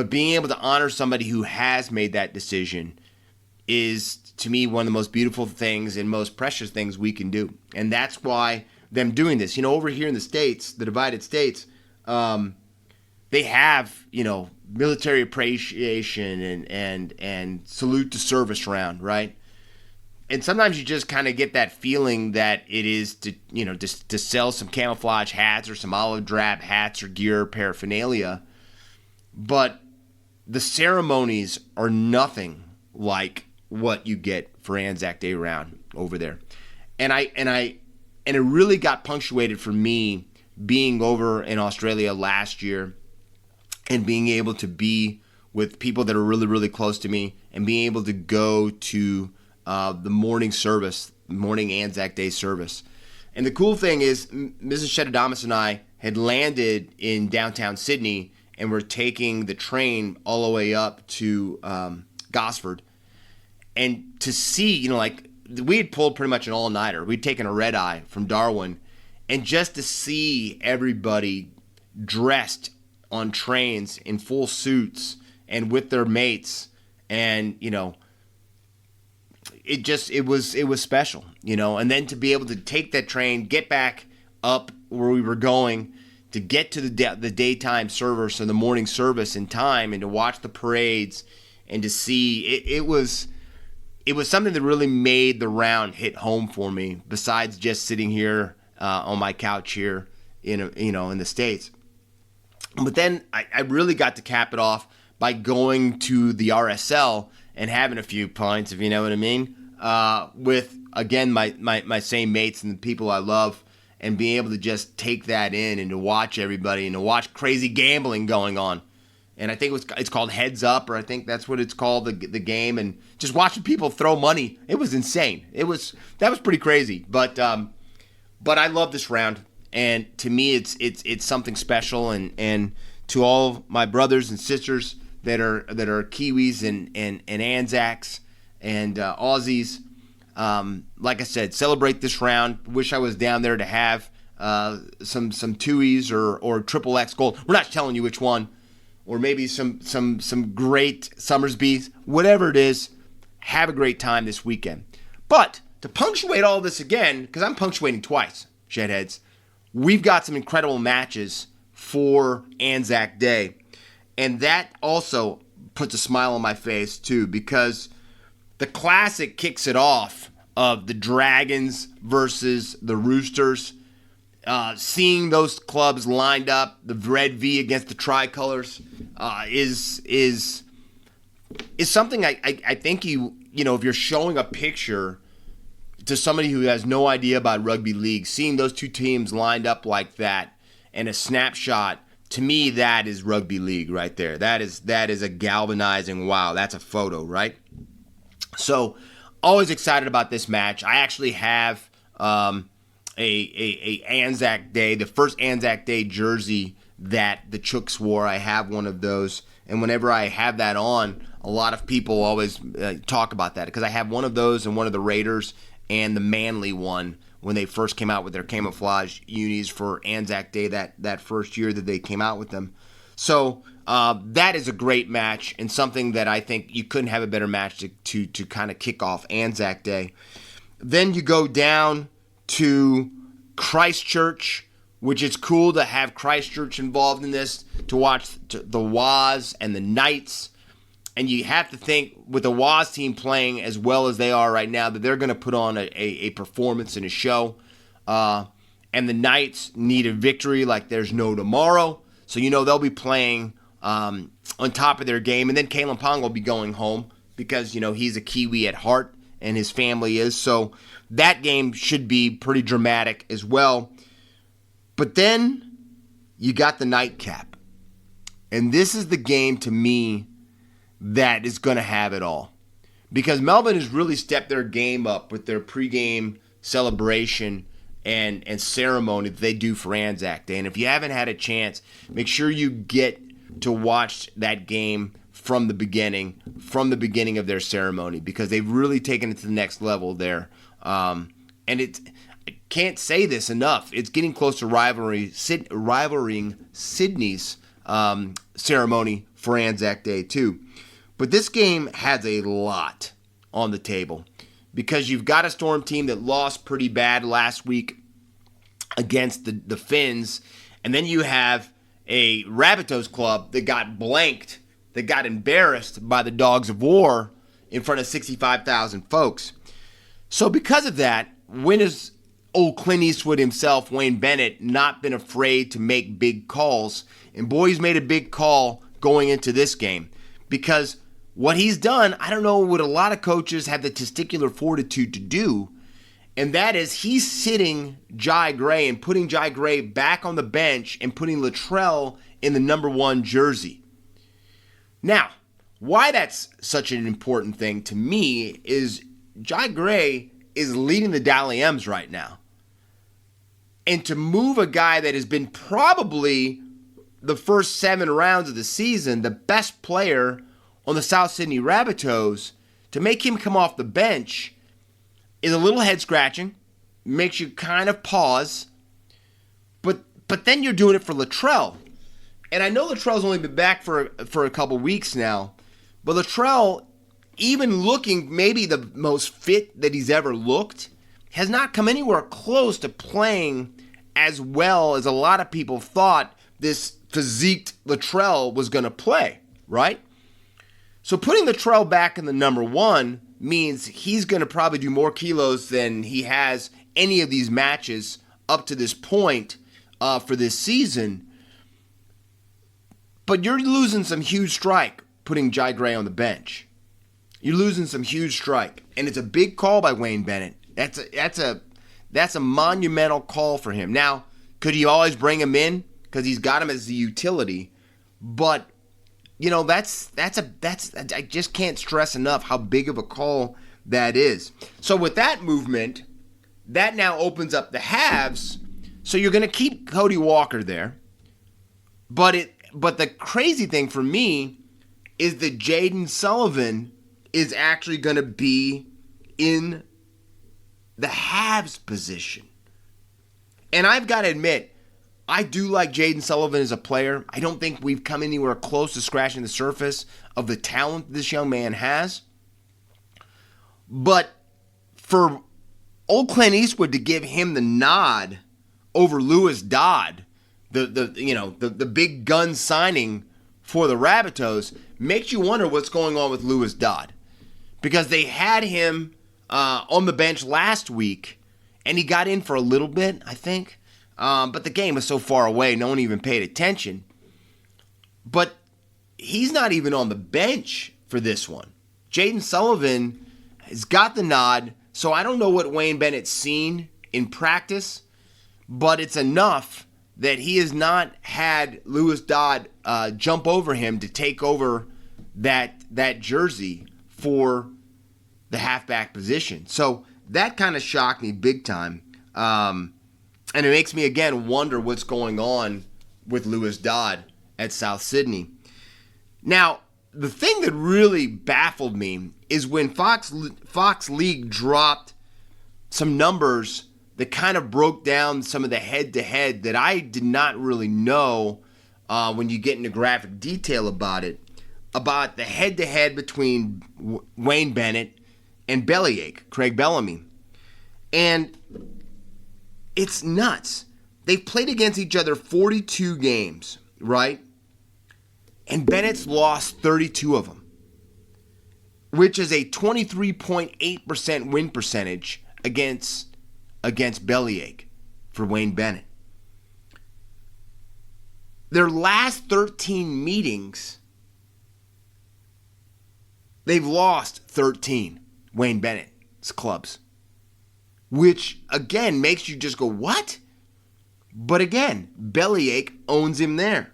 being able to honor somebody who has made that decision is, to me, one of the most beautiful things and most precious things we can do. And that's why them doing this, over here in the States, the divided states, they have, military appreciation and salute to service round, right? And sometimes you just kind of get that feeling that it is to sell some camouflage hats or some olive drab hats or gear or paraphernalia. But the ceremonies are nothing like what you get for Anzac Day round over there. And it really got punctuated for me being over in Australia last year and being able to be with people that are really, really close to me and being able to go to the morning Anzac Day service. And the cool thing is Mrs. Shedadamus and I had landed in downtown Sydney and we're taking the train all the way up to Gosford. And to see, we had pulled pretty much an all-nighter. We'd taken a red-eye from Darwin, and just to see everybody dressed on trains in full suits and with their mates, and it was special, and then to be able to take that train, get back up where we were going, to get to the daytime service or the morning service in time, and to watch the parades and to see it was something that really made the round hit home for me, besides just sitting here on my couch here in the States. But then I really got to cap it off by going to the RSL and having a few pints, if you know what I mean, with, again, my same mates and the people I love, and being able to just take that in and to watch everybody and to watch crazy gambling going on. And I think it's called Heads Up, or I think that's what it's called, the game, and just watching people throw money. It was insane. That was pretty crazy. But I love this round, and to me it's something special, and to all my brothers and sisters that are Kiwis and Anzacs and Aussies, like I said, celebrate this round. Wish I was down there to have some Tuies or Triple X Gold. We're not telling you which one. Or maybe some great Summersbys, whatever it is, have a great time this weekend. But to punctuate all this again, because I'm punctuating twice, Shedheads, we've got some incredible matches for Anzac Day. And that also puts a smile on my face, too, because the Classic kicks it off of the Dragons versus the Roosters. Seeing those clubs lined up, the red V against the tricolors, is something I think if you're showing a picture to somebody who has no idea about rugby league, seeing those two teams lined up like that and a snapshot, to me that is rugby league right there. That is a galvanizing, wow, that's a photo, right? So always excited about this match. I actually have a Anzac Day, the first Anzac Day jersey that the Chooks wore. I have one of those, and whenever I have that on, a lot of people always talk about that, because I have one of those and one of the Raiders and the Manly one when they first came out with their camouflage unis for Anzac Day that first year that they came out with them. So that is a great match, and something that I think you couldn't have a better match to kind of kick off Anzac Day. Then you go down to Christchurch, which is cool to have Christchurch involved in this, to watch the Waz and the Knights. And you have to think, with the Waz team playing as well as they are right now, that they're going to put on a performance and a show. And the Knights need a victory like there's no tomorrow. So they'll be playing on top of their game. And then Kalen Pong will be going home because, he's a Kiwi at heart and his family is. So that game should be pretty dramatic as well. But then you got the nightcap. And this is the game, to me, that is going to have it all. Because Melbourne has really stepped their game up with their pregame celebration and ceremony that they do for Anzac Day. And if you haven't had a chance, make sure you get to watch that game from the beginning of their ceremony, because they've really taken it to the next level there. And I can't say this enough. It's getting close to rivaling Sydney's ceremony for Anzac Day too. But this game has a lot on the table, because you've got a Storm team that lost pretty bad last week against the Finns, and then you have a Rabbitohs club that got blanked, that got embarrassed by the Dogs of War in front of 65,000 folks. So because of that, when has old Clint Eastwood himself, Wayne Bennett, not been afraid to make big calls? And boy, he's made a big call going into this game, because what he's done, I don't know what a lot of coaches have the testicular fortitude to do, and that is he's sitting Jai Gray and putting Jai Gray back on the bench and putting Latrell in the number 1 jersey. Now, why that's such an important thing to me is Jai Gray is leading the Dally M's right now. And to move a guy that has been probably the first 7 rounds of the season, the best player on the South Sydney Rabbitohs, to make him come off the bench is a little head scratching, makes you kind of pause, but then you're doing it for Latrell. And I know Latrell's only been back for a couple weeks now, but Latrell, even looking maybe the most fit that he's ever looked, has not come anywhere close to playing as well as a lot of people thought this physiqued Latrell was going to play, right? So putting Latrell back in the number one means he's going to probably do more kilos than he has any of these matches up to this point for this season. But you're losing some huge strike putting Jai Gray on the bench. You're losing some huge strike. And it's a big call by Wayne Bennett. That's a monumental call for him. Now, could he always bring him in? Because he's got him as the utility. But, you know, I just can't stress enough how big of a call that is. So with that movement, that now opens up the halves. So you're going to keep Cody Walker there. But the crazy thing for me is that Jaden Sullivan is actually going to be in the halves position. And I've got to admit, I do like Jaden Sullivan as a player. I don't think we've come anywhere close to scratching the surface of the talent this young man has. But for old Clint Eastwood to give him the nod over Lewis Dodd, the big gun signing for the Rabbitohs, makes you wonder what's going on with Lewis Dodd. Because they had him on the bench last week, and he got in for a little bit, I think. But the game was so far away, no one even paid attention. But he's not even on the bench for this one. Jaden Sullivan has got the nod, so I don't know what Wayne Bennett's seen in practice, but it's enough that he has not had Lewis Dodd jump over him to take over that jersey for the halfback position. So that kind of shocked me big time. And it makes me, again, wonder what's going on with Lewis Dodd at South Sydney. Now, the thing that really baffled me is when Fox League dropped some numbers that kind of broke down some of the head-to-head that I did not really know when you get into graphic detail about it, about the head-to-head between Wayne Bennett and Bellyache, Craig Bellamy. And it's nuts. They've played against each other 42 games, right? And Bennett's lost 32 of them, which is a 23.8% win percentage against Bellyache for Wayne Bennett. Their last 13 meetings, they've lost 13, Wayne Bennett's clubs. Which, again, makes you just go, what? But again, Bellyache owns him there.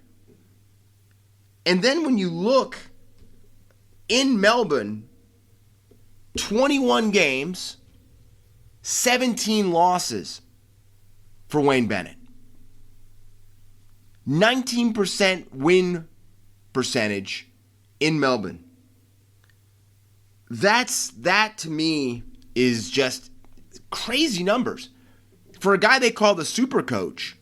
And then when you look in Melbourne, 21 games, 17 losses for Wayne Bennett. 19% win percentage in Melbourne. That to me is just crazy numbers. For a guy they call the super coach,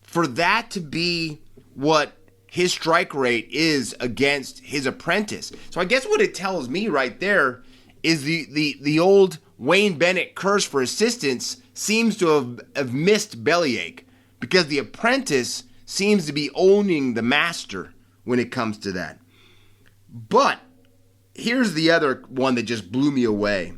for that to be what his strike rate is against his apprentice. So I guess what it tells me right there is the old Wayne Bennett curse for assistants seems to have missed Bellyache, because the apprentice seems to be owning the master when it comes to that. But here's the other one that just blew me away.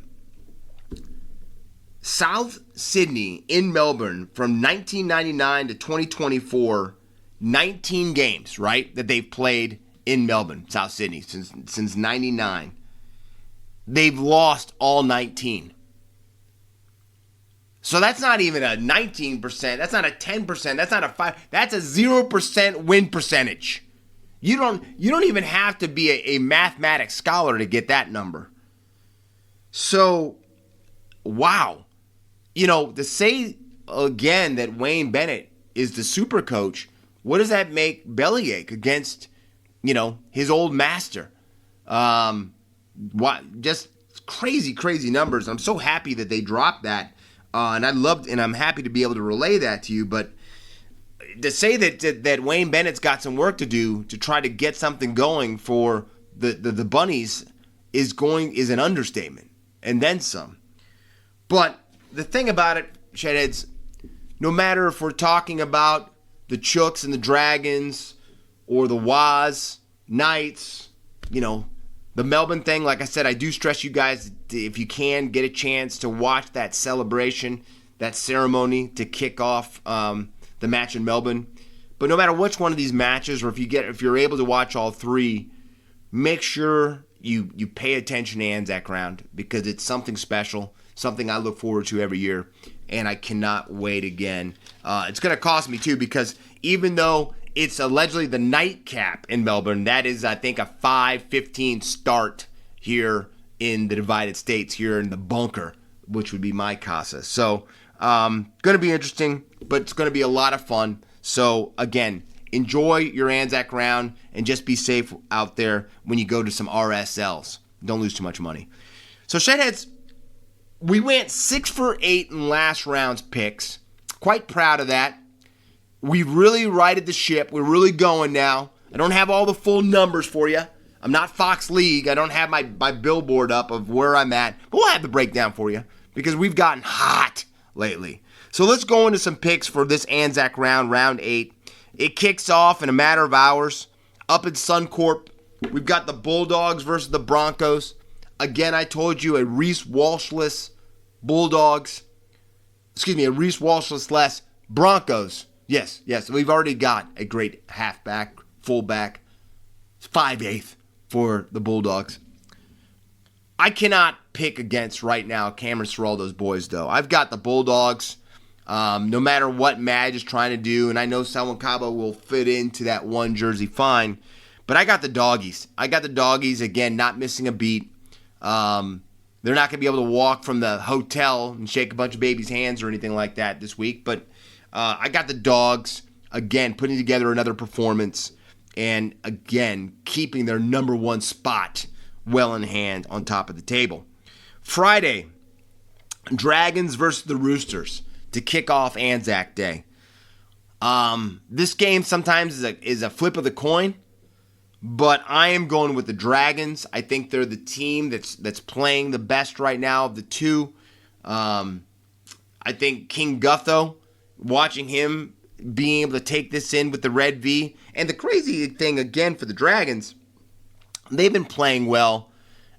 South Sydney in Melbourne from 1999 to 2024, 19 games, right, that they've played in Melbourne, South Sydney, since 99. They've lost all 19. So that's not even a 19%, that's not a 10%, that's not a 5%, that's a 0% win percentage. You don't even have to be a mathematics scholar to get that number. So, wow. You know, to say again that Wayne Bennett is the super coach, what does that make Bellyache against, his old master? Just crazy, crazy numbers. I'm so happy that they dropped that. And I'm happy to be able to relay that to you. But to say that Wayne Bennett's got some work to do to try to get something going for the Bunnies is an understatement, and then some. But the thing about it, Shedheads, no matter if we're talking about the Chooks and the Dragons or the Waz, Knights, the Melbourne thing, like I said, I do stress you guys, if you can, get a chance to watch that celebration, that ceremony to kick off the match in Melbourne. But no matter which one of these matches, or if you're able to watch all three, make sure you pay attention to Anzac Round, because it's something special, something I look forward to every year, and I cannot wait again. It's going to cost me too, because even though it's allegedly the nightcap in Melbourne, that is, I think, a 5:15 start here in the Divided States, here in the bunker, which would be my casa. So, going to be interesting, but it's going to be a lot of fun. So, again, enjoy your Anzac Round and just be safe out there when you go to some RSLs. Don't lose too much money. So, Shedheads, we went 6 for 8 in last round's picks. Quite proud of that. We really righted the ship. We're really going now. I don't have all the full numbers for you. I'm not Fox League. I don't have my billboard up of where I'm at. But we'll have the breakdown for you, because we've gotten hot lately. So let's go into some picks for this Anzac Round, round 8. It kicks off in a matter of hours. Up in Suncorp, we've got the Bulldogs versus the Broncos. Again, I told you, a Reese Walsh-less Bulldogs. A Reese Walsh-less Broncos. Yes, we've already got a great halfback, fullback, 5/8 for the Bulldogs. I cannot pick against right now Cameron Serraldo's boys, though. I've got the Bulldogs, no matter what Madge is trying to do, and I know Selwyn Cabo will fit into that one jersey fine, but I got the Doggies. Again, not missing a beat. They're not going to be able to walk from the hotel and shake a bunch of babies' hands or anything like that this week, but I got the Dogs, again, putting together another performance, and again, keeping their number one spot well in hand on top of the table. Friday, Dragons versus the Roosters to kick off Anzac Day. This game sometimes is a flip of the coin, but I am going with the Dragons. I think they're the team that's playing the best right now of the two. I think King Gutho, watching him being able to take this in with the Red V. And the crazy thing, again, for the Dragons, they've been playing well.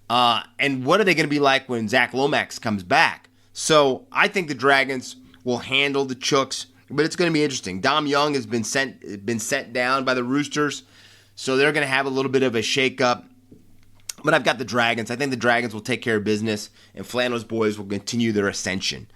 And what are they going to be like when Zach Lomax comes back? So I think the Dragons will handle the Chooks, but it's going to be interesting. Dom Young has been set down by the Roosters, so they're going to have a little bit of a shakeup. But I've got the Dragons. I think the Dragons will take care of business, and Flannel's boys will continue their ascension.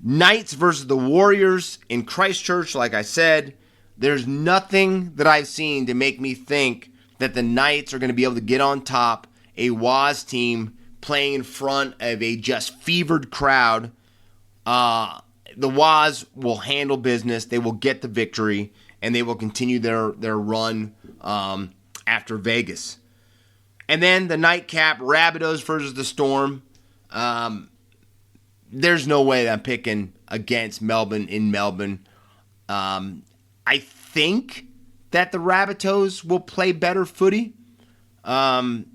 Knights versus the Warriors in Christchurch, like I said, there's nothing that I've seen to make me think that the Knights are going to be able to get on top, a Waz team playing in front of a just fevered crowd. The Waz will handle business, they will get the victory, and they will continue their run after Vegas. And then the nightcap, Rabbitohs versus the Storm. There's no way that I'm picking against Melbourne in Melbourne. I think that the Rabbitohs will play better footy. I'm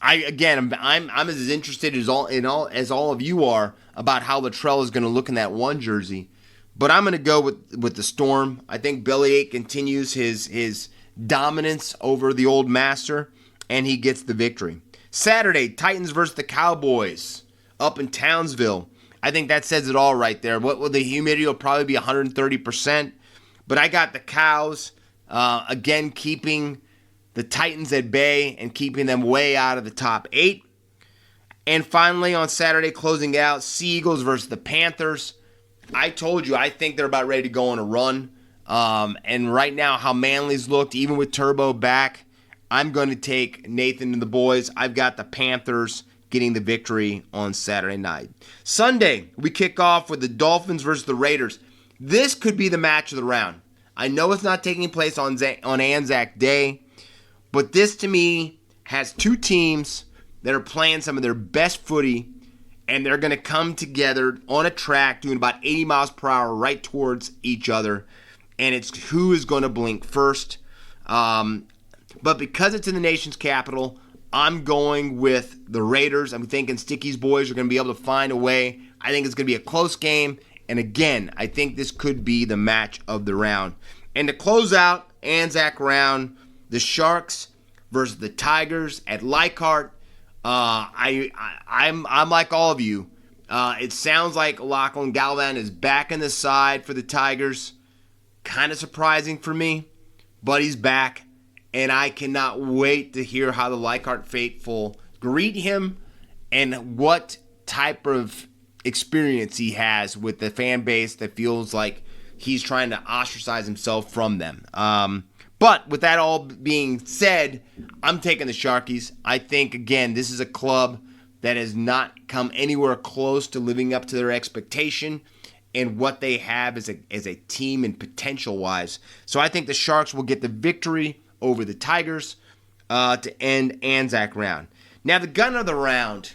as interested as all of you are about how Latrell is going to look in that one jersey, but I'm going to go with the Storm. I think Bellyache continues his dominance over the old master, and he gets the victory. Saturday, Titans versus the Cowboys up in Townsville. I think that says it all right there. The humidity will probably be 130%, but I got the Cows, again, keeping the Titans at bay and keeping them way out of the top 8. And finally, on Saturday, closing out, Sea Eagles versus the Panthers. I told you, I think they're about ready to go on a run. And right now, how Manly's looked, even with Turbo back, I'm going to take Nathan and the boys. I've got the Panthers getting the victory on Saturday night. Sunday, we kick off with the Dolphins versus the Raiders. This could be the match of the round. I know it's not taking place on Anzac Day, but this to me has two teams that are playing some of their best footy, and they're going to come together on a track doing about 80 miles per hour right towards each other, and it's who is going to blink first. But because it's in the nation's capital, I'm going with the Raiders. I'm thinking Sticky's boys are going to be able to find a way. I think it's going to be a close game. And again, I think this could be the match of the round. And to close out Anzac Round, the Sharks versus the Tigers at Leichhardt. I'm like all of you. It sounds like Lachlan Galvan is back in the side for the Tigers. Kind of surprising for me, but he's back. And I cannot wait to hear how the Leichhardt faithful greet him and what type of experience he has with the fan base that feels like he's trying to ostracize himself from them. But with that all being said, I'm taking the Sharkies. I think, again, this is a club that has not come anywhere close to living up to their expectation and what they have as a team and potential-wise. So I think the Sharks will get the victory over the Tigers to end Anzac Round. Now, the gun of the round,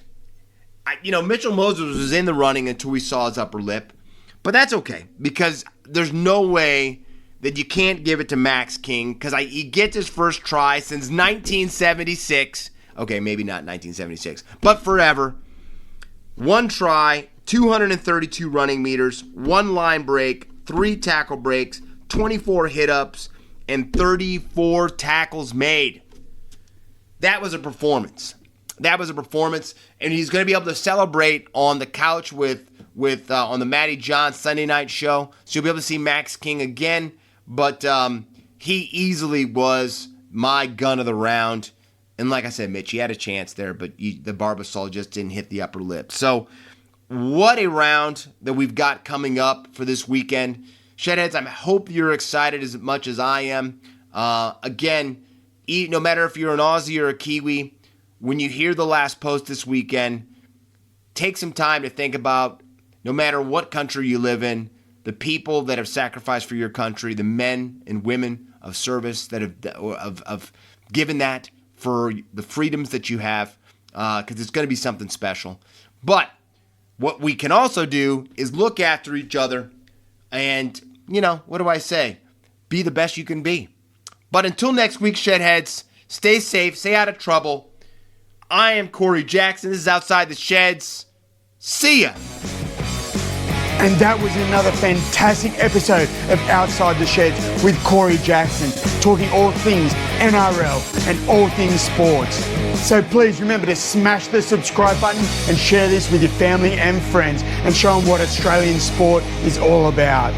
Mitchell Moses was in the running until we saw his upper lip, but that's okay because there's no way that you can't give it to Max King because he gets his first try since 1976. Okay, maybe not 1976, but forever. One try, 232 running meters, one line break, 3 tackle breaks, 24 hit-ups, and 34 tackles made. That was a performance. And he's going to be able to celebrate on the couch with on the Matty John Sunday night show. So you'll be able to see Max King again, but he easily was my gun of the round. And like I said, Mitch, he had a chance there, but the Barbasol just didn't hit the upper lip. So what a round that we've got coming up for this weekend. Shedheads, I hope you're excited as much as I am. Again, no matter if you're an Aussie or a Kiwi, when you hear the last post this weekend, take some time to think about, no matter what country you live in, the people that have sacrificed for your country, the men and women of service that have given that for the freedoms that you have, because it's going to be something special. But what we can also do is look after each other and, what do I say? Be the best you can be. But until next week, Shedheads, stay safe, stay out of trouble. I am Corey Jackson. This is Outside the Sheds. See ya. And that was another fantastic episode of Outside the Sheds with Corey Jackson, talking all things NRL and all things sports. So please remember to smash the subscribe button and share this with your family and friends and show them what Australian sport is all about.